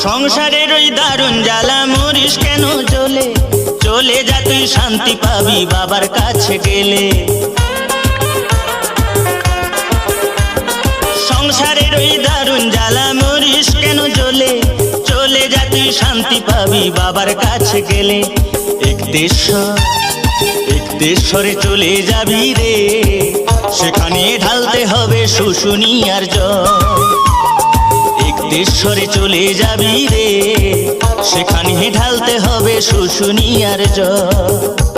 সংসারের ওই দারুণ জ্বালা মরিস কেন জ্বলে, চলে যা তুই শান্তি পাবি বাবার কাছে গেলে। সংসারের ওই দারুণ জ্বালা মরিস কেন জ্বলে, চলে যা তুই শান্তি পাবি বাবার কাছে গেলে। একদেশ্বরে চলে যাবি রে, সেখানে ঢালতে হবে শুশুনিয়ার জল। একদেশ্বরে চলে যাবি রে, সেখানে ঢালতে হবে শুশুনিয়ার জল।